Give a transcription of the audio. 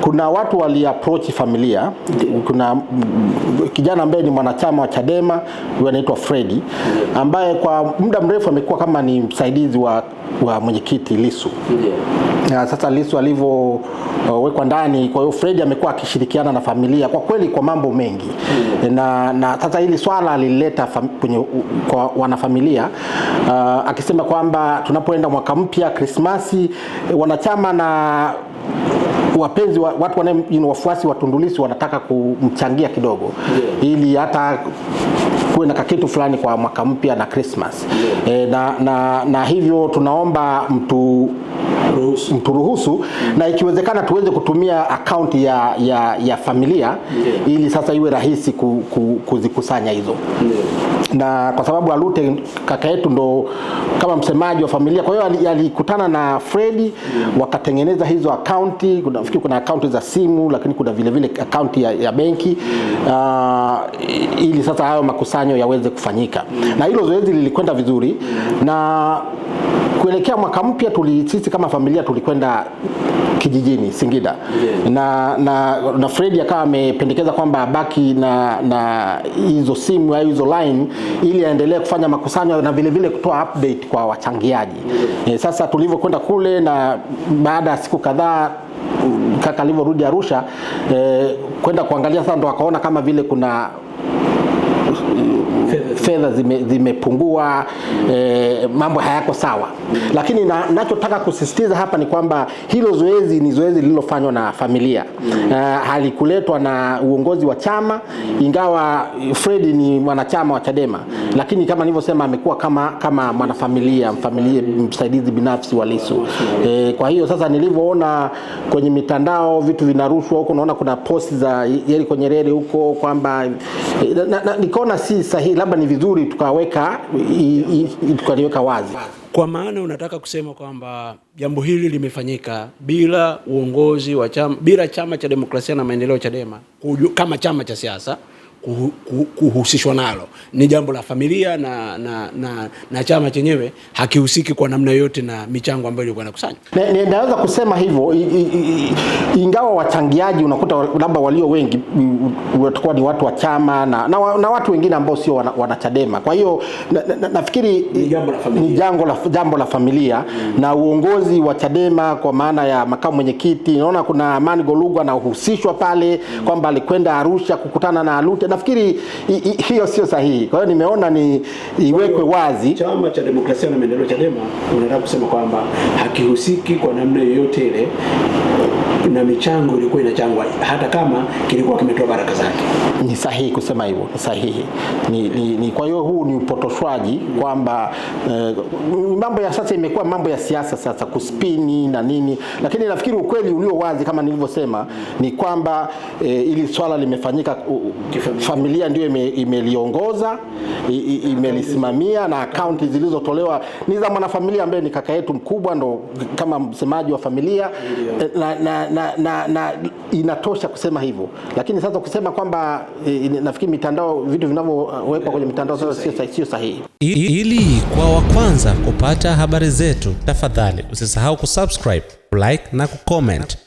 Kuna watu wali approach familia. Kuna kijana ambaye ni mwanachama wa Chadema anaitwa Freddy, ambaye kwa muda mrefu amekuwa kama ni msaidizi wa mwenyekiti Lissu. Sasa Lissu alivyowekwa ndani, kwa hiyo Freddy amekuwa akishirikiana na familia kwa kweli kwa mambo mengi. Na sasa hili swala alileta kwa wanafamilia, akisema kwamba tunapoenda mwaka mpya, Krismasi, wanachama na wapenzi watu wafuasi wa Tundu Lissu wanataka kumchangia kidogo, ili hata kuwe na kitu fulani kwa mwaka mpya na Christmas. Na hivyo tunaomba mturuhusu na ikiwezekana tuweze kutumia account ya familia, ili sasa iwe rahisi kuzikusanya hizo. Na kwa sababu Alute kaka yetu ndo kama msemaji wa familia, kwa hiyo alikutana na Freddy wakatengeneza hizo akaunti. Kuna akaunti za simu, lakini kuna vile vile akaunti ya benki, ili sasa hayo makusanyo yaweze kufanyika. Na hilo zoezi lilikwenda vizuri, na kuelekea mwaka mpya sisi kama familia tulikwenda kijijini Singida. Na Freddy akawa amependekeza kwamba abaki na hizo simu au hizo line, ili aendelee kufanya makusanyo na vile vile kutoa update kwa wachangiaji. Sasa tulivyokwenda kule, na baada ya siku kadhaa kaka alivyorudi Arusha kwenda kuangalia, sasa ndo akaona kama vile kuna fedha zimepungua, mambo hayako sawa. Lakini ninachotaka kusisitiza hapa ni kwamba hilo zoezi ni zoezi lililofanywa na familia, halikuletwa na uongozi wa chama, ingawa Freddy ni mwanachama wa Chadema, lakini kama nilivyosema amekuwa kama mwanafamilia, msaidizi binafsi wa Lissu. Kwa hiyo sasa nilivyoona kwenye mitandao vitu vinarushwa huko, naona kuna posti za Yeriko Nyerere huko kwamba nikaona si sahihi, labda ni vizuri tukaliweka wazi. Kwa maana unataka kusema kwamba jambo hili limefanyika bila uongozi wa chama, bila Chama cha Demokrasia na Maendeleo Chadema kama chama cha siasa kuhusishwa nalo, ni jambo la familia na chama chenyewe hakihusiki kwa namna yote na michango ambayo ilikuwa inakusanywa. Naweza kusema hivyo, ingawa wachangiaji unakuta labda walio wengi watakuwa ni watu wa chama na watu wengine ambao sio wana Chadema. Kwa hiyo nafikiri ni jambo la familia na uongozi wa Chadema, kwa maana ya makamu mwenyekiti. Naona kuna Amani Golugwa anahusishwa pale kwamba alikwenda Arusha kukutana na Alute. Nafikiri hiyo sio sahihi. Kwa hiyo nimeona ni iwekwe wazi. Chama cha Demokrasia na Maendeleo Chadema unataka kusema kwamba hakihusiki kwa namna yoyote ile na michango ilikuwa inachangwa, hata kama kilikuwa kimetoa baraka zake. Ni sahihi kusema hivyo, ni sahihi. Kwa hiyo huu ni upotoshwaji kwamba mambo ya sasa imekuwa mambo ya siasa sasa, kuspini na nini. Lakini nafikiri ukweli ulio wazi kama nilivyosema ni kwamba ili swala limefanyika, familia ndio imeliongoza, imelisimamia, na akaunti zilizotolewa ni za mwanafamilia ambaye ni kaka yetu mkubwa, ndo kama msemaji wa familia, na inatosha kusema hivyo. Lakini sasa kusema kwamba nafikiri mitandao, vitu vinavyowekwa kwenye mitandao sasa sio sahihi. Ili kwa wa kwanza kupata habari zetu, tafadhali usisahau kusubscribe, like na kucomment.